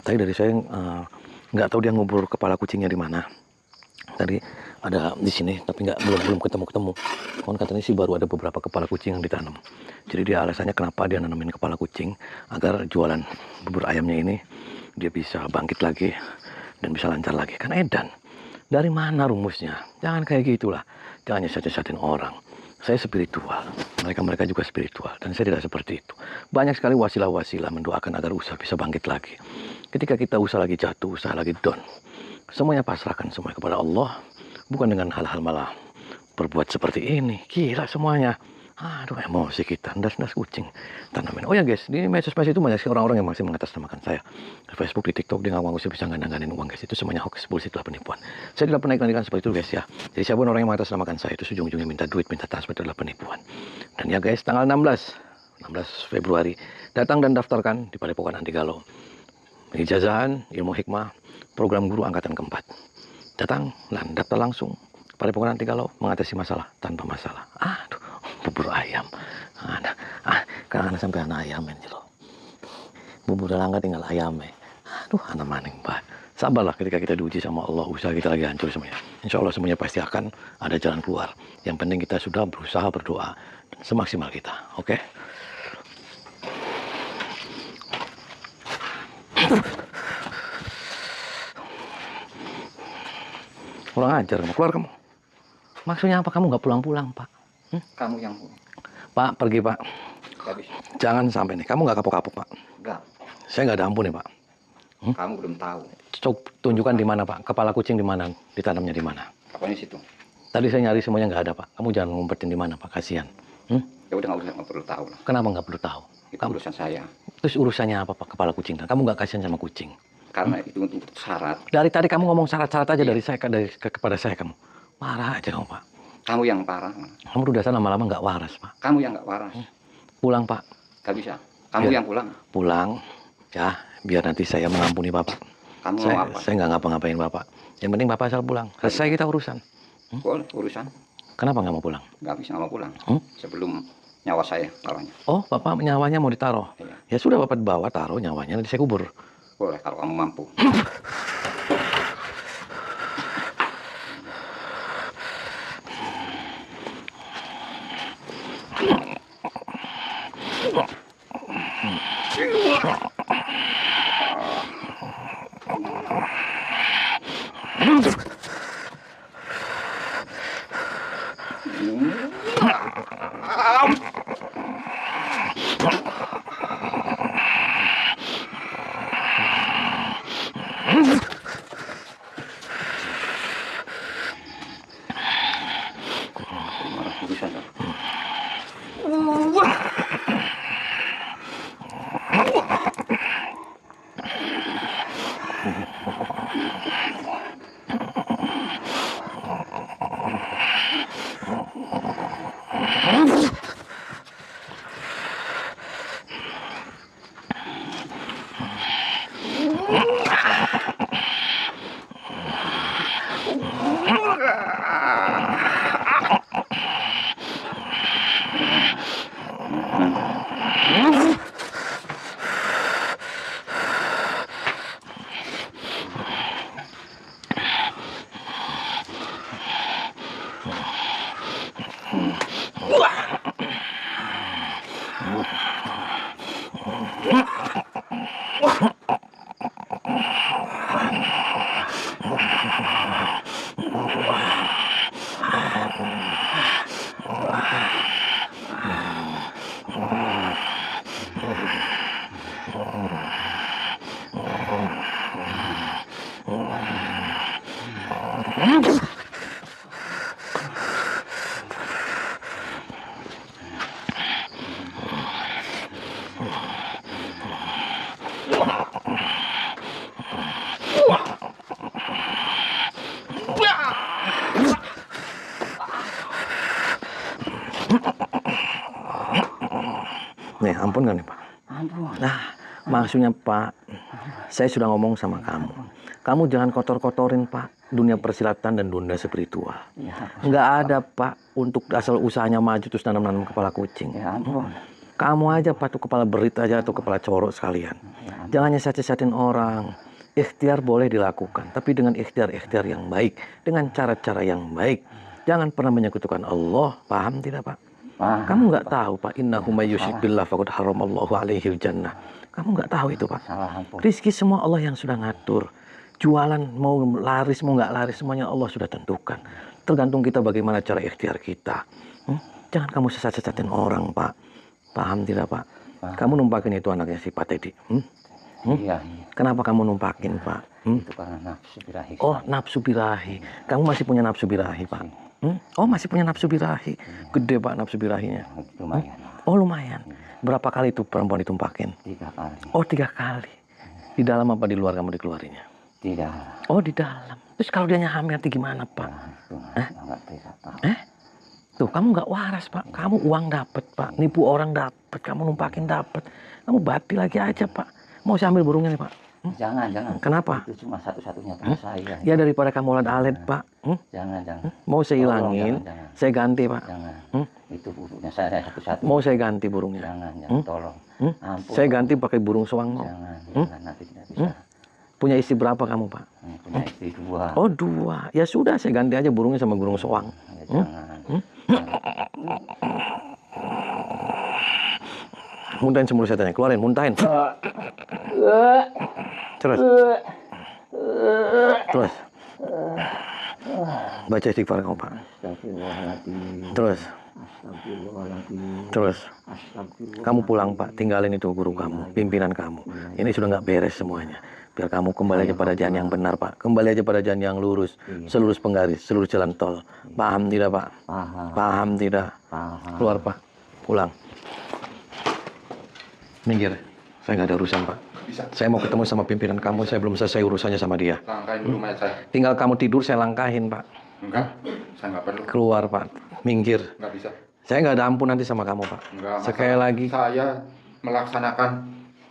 Tadi dari saya nggak tahu dia ngubur kepala kucingnya di mana. Tadi ada di sini, tapi belum ketemu. Kon katanya sih baru ada beberapa kepala kucing yang ditanam. Jadi dia alasannya kenapa dia nanamin kepala kucing agar jualan bubur ayamnya ini dia bisa bangkit lagi dan bisa lancar lagi. Kan edan. Dari mana rumusnya? Jangan kayak gitulah. Jangan nyesat-nyesatin orang. Saya spiritual, mereka juga spiritual, dan saya tidak seperti itu. Banyak sekali wasilah-wasilah mendoakan agar usaha bisa bangkit lagi. Ketika kita usaha lagi jatuh, usaha lagi down, semuanya pasrahkan semua kepada Allah, bukan dengan hal-hal malah berbuat seperti ini. Gila semuanya. Aduh, emosi kita, ndas kucing tanamin. Oh ya guys, di medsos itu banyak orang-orang yang masih mengatasnamakan saya. Di Facebook, di TikTok, dia ngaku saya bisa ngandang-ngandangin uang guys. Itu semuanya hoax, bullshit lah, penipuan. Saya tidak pernah iklan-iklan seperti itu guys ya. Jadi siapapun orang yang mengatasnamakan saya itu ujung-ujungnya minta duit, minta transfer, itu adalah penipuan. Dan ya guys, tanggal 16 Februari, datang dan daftarkan di Padepokan Anti Galau. Ijazahan, ilmu hikmah, program guru angkatan keempat. Datang dan daftar langsung. Padepokan Anti Galau mengatasi masalah tanpa masalah. Aduh, bubur ayam. Karena sampai anak ayam ini loh. Bubur langka tinggal ayam. Aduh, anak maning pak. Sabarlah ketika kita diuji sama Allah, usaha kita lagi hancur semuanya. Insya Allah semuanya pasti akan ada jalan keluar. Yang penting kita sudah berusaha berdoa dan semaksimal kita. Oke? Kurang ajar kamu, keluar kamu. Maksudnya apa? Kamu nggak pulang-pulang, Pak? Kamu yang pulang. Pak, pergi, Pak. Habis. Jangan sampai nih. Kamu nggak kapok-kapok, Pak? Enggak. Saya nggak ada ampun nih, Pak. Kamu belum tahu. Coba tunjukkan di mana, Pak. Kepala kucing di mana? Ditanamnya di mana? Apanya situ? Tadi saya nyari semuanya nggak ada, Pak. Kamu jangan ngumpetin di mana, Pak. Kasihan. Ya udah nggak perlu tahu lah. Kenapa nggak perlu tahu? Itu urusan saya. Terus urusannya apa, Pak? Kepala kucing. Kamu nggak kasihan sama kucing? Karena itu untuk syarat. Dari tadi kamu ngomong syarat-syarat aja dari saya kepada saya kamu. Marah aja kamu, Pak. Kamu yang parah. Kamu udah sana lama-lama nggak waras, Pak. Kamu yang nggak waras. Pulang, Pak. Gak bisa. Kamu yang pulang. Pulang, ya. Biar nanti saya mengampuni Bapak. Kamu mau apa? Saya nggak ngapa-ngapain Bapak. Yang penting Bapak asal pulang. Selesai kita urusan. Boleh urusan. Kenapa nggak mau pulang? Nggak bisa nggak mau pulang. Sebelum nyawa saya taruhnya. Oh, Bapak nyawanya mau ditaruh? Iya. Ya sudah Bapak bawa taruh nyawanya, nanti saya kubur. Boleh kalau kamu mampu. Urusan. Nih, ampun kan nih Pak? Ampun. Nah, maksudnya Pak, saya sudah ngomong sama kamu. Kamu jangan kotor-kotorin Pak. dunia persilatan dan dunia spiritual. Ya, Nggak ada Pak untuk asal usahanya maju terus nanam-nanam kepala kucing. ya ampun. Kamu aja Pak tuh kepala berit aja atau kepala corok sekalian. Ya ampun. Jangan nyesatin orang. Ikhtiar boleh dilakukan, tapi dengan ikhtiar-ikhtiar yang baik, dengan cara-cara yang baik. Jangan pernah menyekutukan Allah. Paham tidak Pak? Paham. Kamu nggak tahu Pak, innahu may yusyrik billah faqad haramallahu alaihil jannah. Kamu nggak tahu itu Pak. Salah ampun. Rizki semua Allah yang sudah ngatur. Jualan mau laris mau nggak laris semuanya Allah sudah tentukan. Tergantung kita bagaimana cara ikhtiar kita. Jangan kamu sesat-sesatin orang Pak. Paham tidak Pak? Kamu numpakin itu anaknya si Pak Teddy. Iya, iya. Kenapa kamu numpakin Pak? Itu karena nafsu birahi. Oh, nafsu birahi. Kamu masih punya nafsu birahi Pak? Oh, masih punya nafsu birahi. Gede Pak nafsu birahinya. Lumayan. Oh, lumayan. Berapa kali itu perempuan ditumpakin? 3 kali. Oh, 3 kali. Di dalam apa di luar kamu dikeluarinya? Tidak. Oh, di dalam. Terus kalau dia hamil nanti gimana Pak? Itu nggak bisa tahu. Tuh, kamu nggak waras Pak. Kamu uang dapat Pak. Nipu orang dapat. Kamu numpakin dapat. Kamu bati lagi aja Pak. Mau saya ambil burungnya nih Pak? Jangan. Kenapa? Itu cuma satu-satunya teman saya. Ya daripada kamu alet Pak. Jangan. Mau saya hilangin, jangan. saya ganti Pak. Jangan. Itu burungnya saya satu-satu. Mau saya ganti burungnya. Jangan, tolong. Ampun. Saya ganti pakai burung soang mau. Jangan, nanti tidak bisa. Punya istri berapa kamu Pak? Punya istri 2. Oh 2. Ya sudah saya ganti aja burungnya sama burung soang. Ya, jangan. Muntahin semua setannya, keluarin, muntahin. Terus. Baca istighfar kamu Pak. Astagfirullahaladzim. Terus. Astagfirullahaladzim. Terus. Kamu pulang Pak, tinggalin itu guru kamu, pimpinan kamu. Ini sudah nggak beres semuanya. Biar kamu kembali aja pada jalan yang benar Pak. Kembali aja pada jalan yang lurus, selurus penggaris, seluruh jalan tol. Paham tidak Pak? Paham. Paham tidak? Paham. Keluar Pak, pulang. Minggir, saya nggak ada urusan Pak. Bisa. Saya mau ketemu sama pimpinan kamu, saya belum selesai urusannya sama dia. Langkahin dulu mayat saya. Tinggal kamu tidur, saya langkahin Pak. Enggak, saya nggak perlu. Keluar Pak, minggir. Nggak bisa. Saya nggak ada ampun nanti sama kamu Pak. Enggak. Sekali masalah. lagi, Saya melaksanakan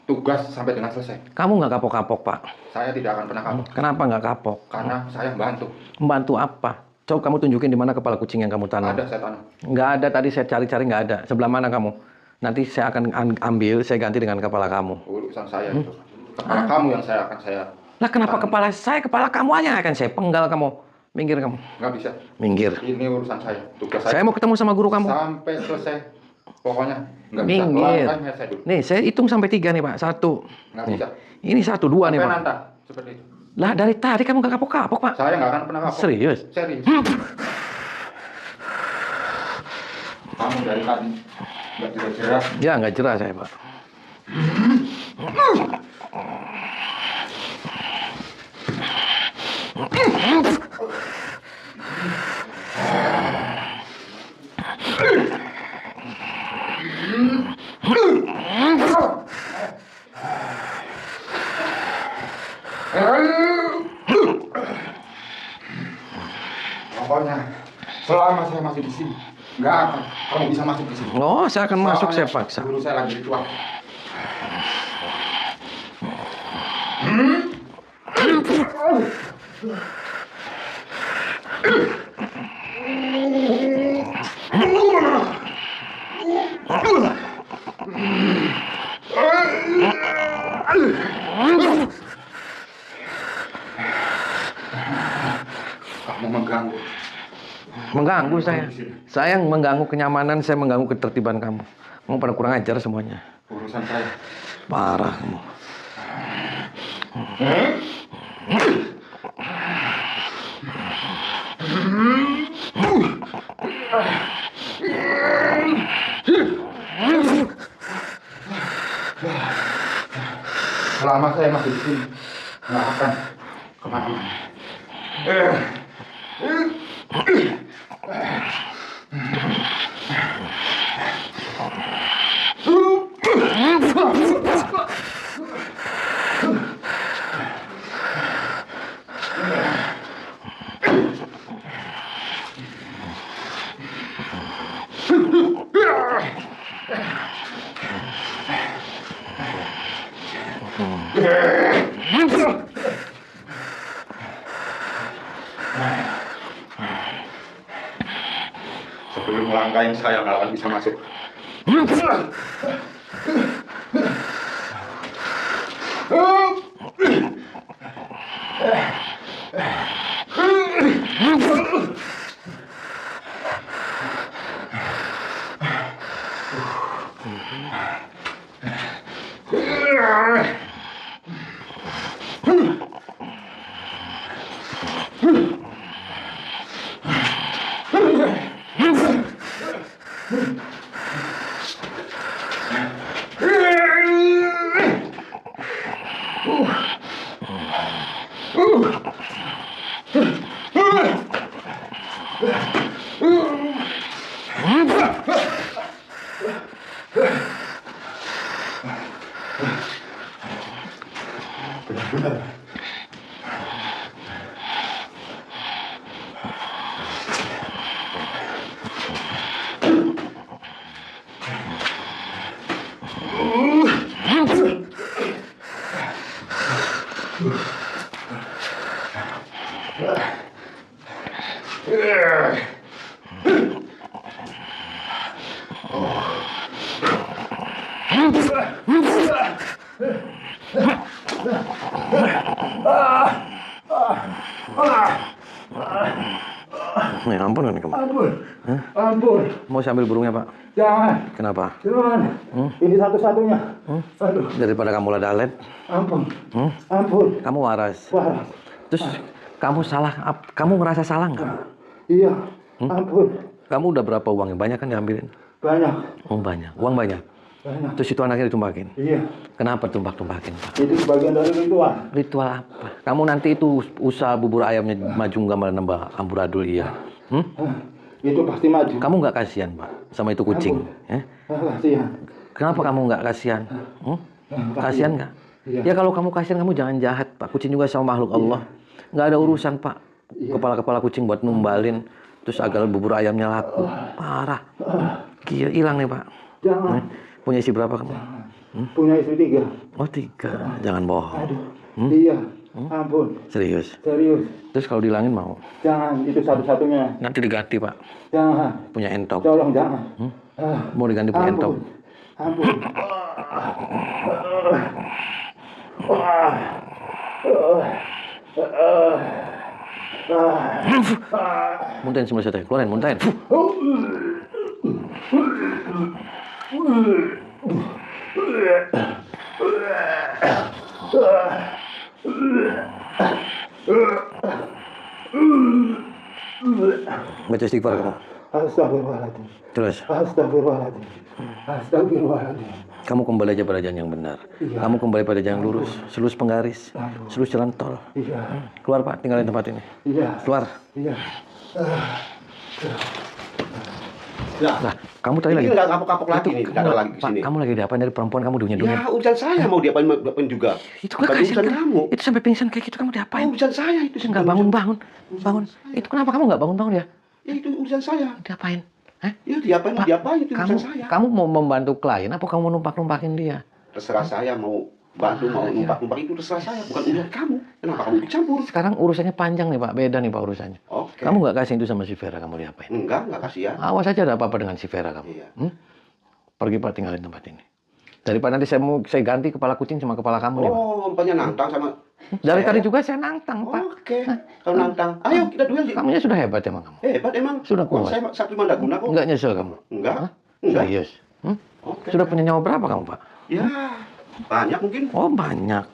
tugas sampai dengan selesai. kamu nggak kapok-kapok Pak. Saya tidak akan pernah kapok. Kenapa nggak kapok? Karena saya membantu. Membantu apa? Coba kamu tunjukin di mana kepala kucing yang kamu tanam. Ada saya tanam. Nggak ada, tadi saya cari-cari nggak ada. Sebelah mana kamu? Nanti saya akan ambil, saya ganti dengan kepala kamu. Urusan saya itu. Kepala kamu yang saya akan saya. Lah kenapa kepala saya, kepala kamu aja akan saya penggal kamu. Minggir kamu. Nggak bisa. Minggir. Ini urusan saya. Tugas Saya saya. mau ketemu sama guru kamu. Sampai selesai. Pokoknya nggak bisa. Minggir. Langkahin mayat saya dulu. Nih, saya hitung sampai 3 nih Pak. 1. Nggak Nih. bisa. Ini 1, 2 nih Sampai Pak. nantang. Seperti itu. Lah dari tadi kamu nggak kapok-kapok Pak. Saya nggak akan pernah kapok. Serius? Serius. Kamu dari tadi nggak jelas-jelas. Ya nggak jerah saya Pak. Pokoknya selama saya masih di sini, nggak akan kamu bisa masuk di sini. Oh, saya akan masuk, saya Soalnya paksa. Guru saya lagi ritual. Kamu mengganggu. Mengganggu saya. Saya yang mengganggu kenyamanan, saya mengganggu ketertiban kamu. Kamu pada kurang ajar semuanya. Urusan saya. Parah kamu. Selama saya masih di sini, nggak akan kemana-mana. tangga yang saya nggak akan bisa masuk. Ya ampun kan kamu. Ampun. Ampun. Mau saya ambil burungnya, Pak? Jangan. Kenapa? Jangan. Ini satu-satunya. Aduh. Daripada kamu ladalet. Ampun. Ampun. Kamu waras. Waras. Terus kamu salah, kamu ngerasa salah nggak? Iya. Ampun. Kamu udah berapa uangnya? Banyak kan diambilin? Banyak. Oh banyak. Uang banyak? Banyak. Terus itu anaknya ditumbakin? Iya. Kenapa tumpak-tumpakin, Pak? Itu sebagian dari ritual. Ritual apa? Kamu nanti itu usaha bubur ayamnya maju nggak menambah amburadul iya? Itu pasti maju. Kamu nggak kasihan, Pak, sama itu kucing? Kasihan. Kenapa kamu nggak kasihan? Kasihan nggak? Iya. Ya kalau kamu kasihan kamu jangan jahat, Pak. Kucing juga sama makhluk Allah. Nggak ada urusan, Pak. Kepala-kepala kucing buat numbalin, terus agar bubur ayamnya laku. Parah. Gila, hilang nih, Pak. Jangan. Punya isi berapa kamu? Punya istri 3. Oh 3. Jangan bohong. Aduh. Iya. Ampun. Serius. Serius. Terus kalau dihilangin mau? Jangan. Itu satu-satunya. Nanti diganti, Pak. Jangan. Punya entok. Tolong jangan. Mau diganti punya entok. Ampun. Muntahin semua saya. Keluarin, muntahin. Baca istighfar kamu. Astagfirullahaladzim. Terus. Astagfirullahaladzim. Astagfirullahaladzim. Kamu kembali aja pada jalan yang benar. Iya. Kamu kembali pada jalan lurus, selus penggaris, selus jalan tol. Iya. Keluar, Pak, tinggalin tempat ini. Iya. Keluar. Iya. Nah, kamu tadi lagi. Ini nggak kapok-kapok lagi nih, nggak ada lagi di Pak, sini. kamu lagi diapain dari perempuan kamu dunia. Ya urusan saya mau diapain juga. Itu Bukan nggak kasihan urusan kamu. Itu sampai pingsan kayak gitu kamu diapain? Urusan saya itu. Nggak bangun. Itu kenapa kamu nggak bangun ya? Ya itu urusan saya. Diapain? Hah? Ya diapain mau Pak, diapain itu kamu, urusan saya. kamu mau membantu klien apa kamu mau numpak-numpakin dia? Terserah saya mau bantu mau numpak-numpak itu terserah saya, bukan urusan kamu. Kenapa kamu ikut campur? Sekarang urusannya panjang nih Pak, beda nih Pak urusannya. Oke. Kamu nggak kasih itu sama si Vera, kamu diapain? Enggak kasihan. Awas aja ada apa-apa dengan si Vera kamu. Iya. Pergi Pak, tinggalin tempat ini. Daripada nanti saya ganti kepala kucing sama kepala kamu nih Pak. Oh, rupanya nantang sama Dari saya. tadi juga saya nantang Pak. Oke. Kalau nantang, ayo kita duel. Kamunya sudah hebat emang kamu. Hebat emang. Sudah kuat. Saya satu mandaguna kok. Nggak nyesel kamu? Enggak. Serius? Oke. Sudah punya nyawa berapa kamu Pak? Ya, banyak mungkin. Oh banyak.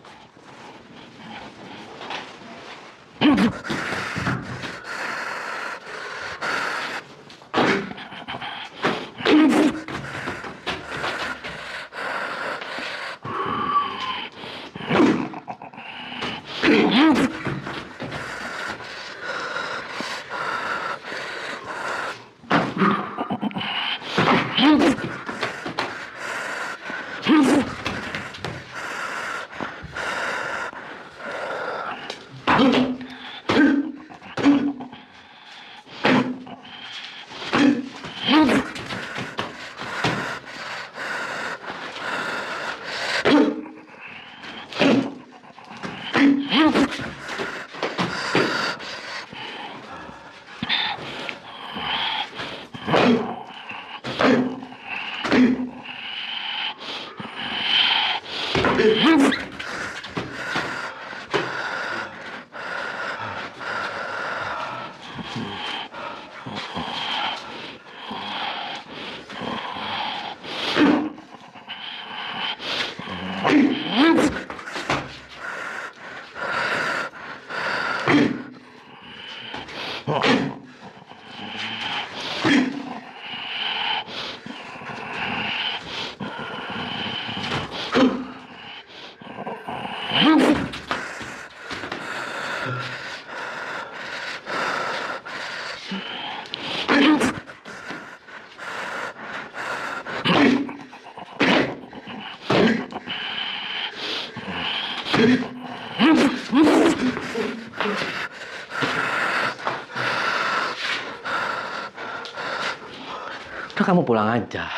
Udah kamu pulang aja.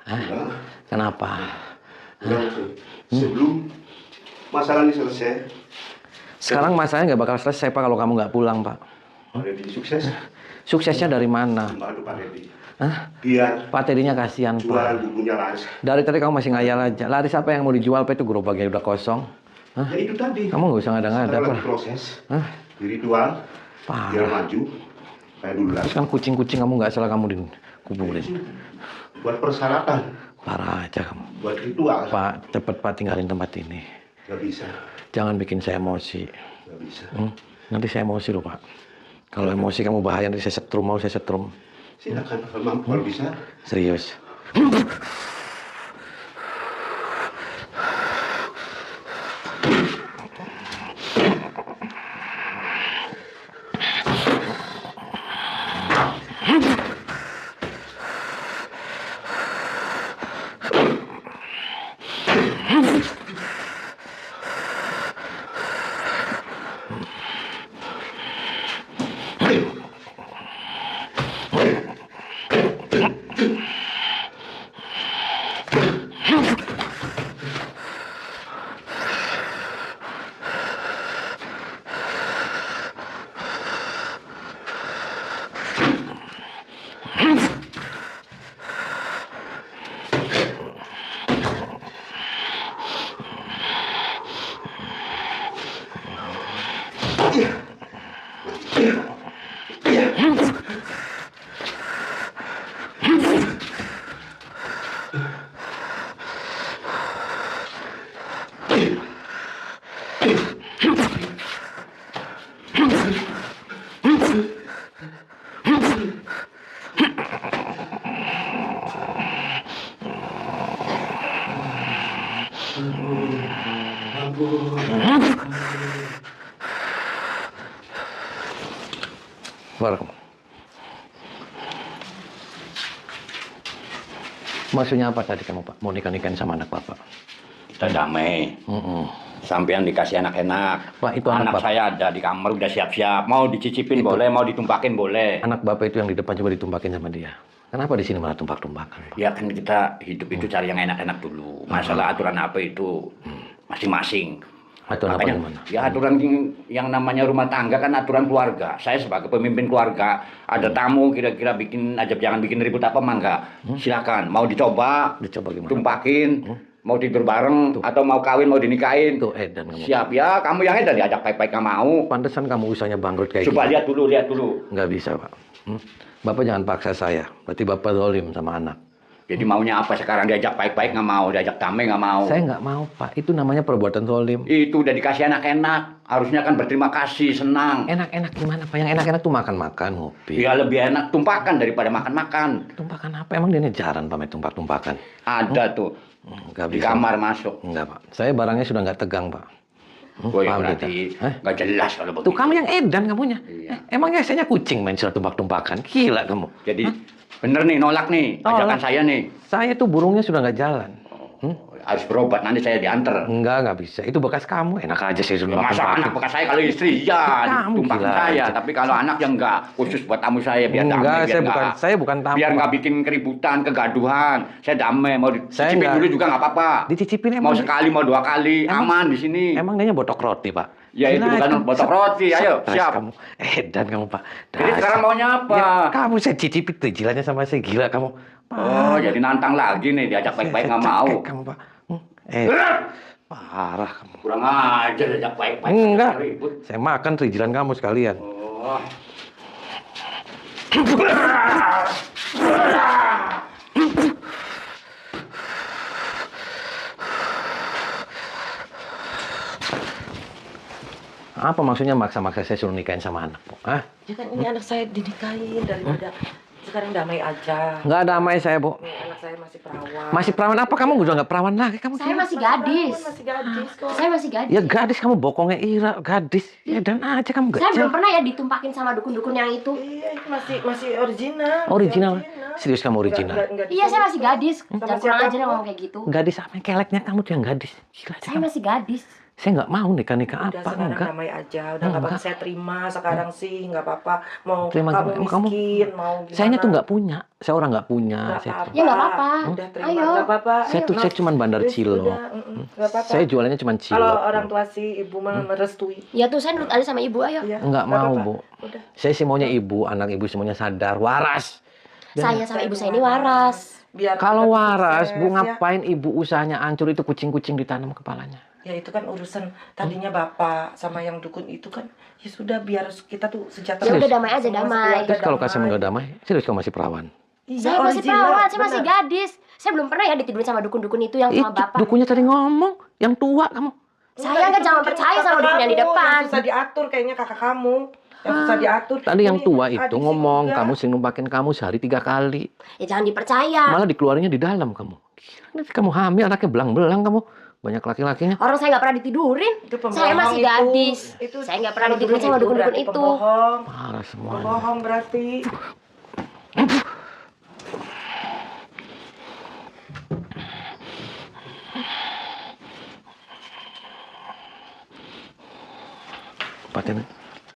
Hah? Kenapa? Sebelum masalah ini selesai, Sekarang masalahnya nggak bakal selesai Pak kalau kamu nggak pulang Pak. Pak Deddy sukses. Suksesnya dari mana? Bantu Pak Deddy. Hah? Biar Pak Tedinya kasihan jualan Pak. bukunya laris. Dari tadi kamu masih ngayal aja. Laris apa yang mau dijual Pak, itu gerobaknya udah kosong. Hah? Ya itu tadi. Kamu nggak usah ngada-ngada Sekarang Pak. lagi proses. Hah? Di ritual. Parah. Biar maju. Kayak dulu lah. Terus kan kucing-kucing kamu nggak salah kamu dikuburin. Buat persyaratan. Parah aja kamu. Buat ritual. Pak, cepet Pak tinggalin tempat ini. Gak bisa. Jangan bikin saya emosi. Gak bisa. Nanti saya emosi loh Pak. Kalau emosi kamu bahaya, nanti saya setrum, mau saya setrum. Silakan kalau mampu kalau bisa. Serius. Barakallah. Maksudnya apa tadi kamu Pak? Mau nikah-nikahin sama anak Bapak? Kita damai. Sampean dikasih anak enak. Pak, itu anak Bapak. Saya ada di kamar udah siap-siap. Mau dicicipin boleh, mau ditumpakin boleh. Anak Bapak itu yang di depan coba ditumpakin sama dia. Kenapa di sini malah tumpak-tumpakan Pak? Ya kan kita hidup itu cari yang enak-enak dulu. Masalah aturan apa itu masing-masing. Aturan apa gimana? Ya aturan yang namanya rumah tangga kan aturan keluarga. Saya sebagai pemimpin keluarga, ada tamu kira-kira bikin aja jangan bikin ribut apa mangga. Silakan, mau dicoba, Dicoba gimana? tumpakin, mau tidur bareng atau mau kawin mau dinikahin. Tuh edan kamu. Siap ya, kamu yang edan diajak baik-baik nggak mau. Pantesan kamu usahanya bangkrut kayak Coba gini. lihat dulu. Nggak bisa Pak. Bapak jangan paksa saya. Berarti Bapak zalim sama anak. Jadi maunya apa sekarang diajak baik-baik nggak mau, diajak damai nggak mau. Saya nggak mau Pak. Itu namanya perbuatan zalim. Itu udah dikasih anak enak, harusnya kan berterima kasih, senang. Enak-enak gimana Pak? Yang enak-enak tuh makan-makan, ngopi. Ya lebih enak tumpakan daripada makan-makan. Tumpakan apa? Emang dia ini jarang Pak main tumpak-tumpakan? Ada tuh Nggak di bisa. kamar masuk. Enggak Pak. Saya barangnya sudah nggak tegang Pak. Woi paham berarti kita? Hah? nggak jelas kalau Tuh begitu. kamu yang edan kamunya. Iya. Emangnya saya kucing main surat tumpak-tumpakan? Gila kamu. Jadi bener nih nolak nih ajakan Nolak. saya nih. Saya tuh burungnya sudah nggak jalan. Harus berobat nanti saya diantar. Nggak bisa. Itu bekas kamu. Enak aja saya suruh Masa anak bekas saya kalau istri ya Kamu ditumpakin gila saya, aja. tapi kalau anak yang enggak khusus buat tamu saya biar Enggak, damai, saya bukan tamu. biar nggak bikin keributan, kegaduhan. Saya damai, mau Saya dicicipin nggak- dulu juga nggak apa-apa. Dicicipin Mau emang. sekali, mau 2 kali, Emang- aman di sini. Emang dia botok roti Pak. Ya itu Gila, bukan kamu botok roti, ayo stres siap. Kamu edan kamu Pak. Jadi Dasar. sekarang maunya apa? Ya, kamu saya cicipin tuh jilatnya sama saya gila kamu. Oh, jadi nantang lagi nih diajak baik-baik nggak mau. Cekek kamu Pak. Parah kamu. Kurang ajar diajak baik-baik. Enggak. Ribut. Saya makan perizinan kamu sekalian. Oh. Apa maksudnya maksa-maksa saya suruh nikahin sama anak, Bu? Hah? Ya kan ini anak saya dinikahin daripada Sekarang damai aja. Nggak damai saya, Bu. Nih, anak saya masih perawan. Masih perawan apa? Kamu udah nggak perawan lagi. Kamu Saya gila. masih gadis. Masih gadis kok. Saya masih gadis. Ya gadis, kamu bokongnya Ira, gadis. Ya dan aja kamu Saya belum gak pernah ya ditumpakin sama dukun-dukun yang itu. Iya, itu masih original. Original. Serius kamu original? Nggak Iya, saya masih gadis. Sama Jangan kurang ajar siapapun. ngomong kayak gitu. Gadis apa yang keleknya kamu tuh yang gadis? Gila aja Saya kamu. masih gadis. Saya nggak mau nikah-nikah Udah apa, sekarang enggak. damai aja, udah nggak apa-apa, saya terima sekarang sih nggak apa-apa. Mau Terima kamu gimana? Kamu- miskin, mau gimana? Sayanya tuh nggak punya, saya orang nggak punya. Nggak Saya, apa-apa. Ya, nggak apa-apa. Udah terima, Ayo. nggak apa-apa. saya tuh saya cuma bandar Wis, cilok. udah, nggak apa-apa. Saya jualannya cuma cilok. Kalau orang tua sih ibu mah merestui. Ya tuh saya nurut aja sama ibu, ayo. Iya, Nggak mau, apa-apa. Bu. Udah. Saya sih maunya ibu, anak ibu semuanya sadar, waras. Saya sama ibu saya ini waras. Biar Kalau kita waras, sukses, Bu, ya. ngapain ibu usahanya hancur itu kucing-kucing ditanam kepalanya? Ya itu kan urusan tadinya bapak sama yang dukun itu kan. Ya sudah biar kita tuh sejahtera. Ya udah damai aja, Semua damai. sekeluarga Terus kalau damai. kasih nggak damai, serius kamu masih perawan? Iya, Saya masih original, perawan, saya masih benar. gadis. Saya belum pernah ya ditidurin sama dukun-dukun itu yang Itu sama bapak. dukunya tadi ngomong, yang tua kamu. Saya Enggak, nggak itu jangan mungkin percaya sama kakak dukun yang di kamu, depan. Yang susah diatur kayaknya kakak kamu. Yang susah diatur. Tadi yang Ini tua adik itu sih ngomong, juga. kamu sering numpakin kamu sehari 3 kali. Ya jangan dipercaya. Malah dikeluarinnya di dalam kamu. Gila, nanti kamu hamil, anaknya belang-belang kamu. Banyak laki-lakinya. Orang saya nggak pernah ditidurin. Itu pembohong Saya masih itu. gadis. Itu Saya nggak pernah ditidurin sama dukun-dukun berarti itu. Pembohong. Parah semuanya. Pembohong berarti. Paten.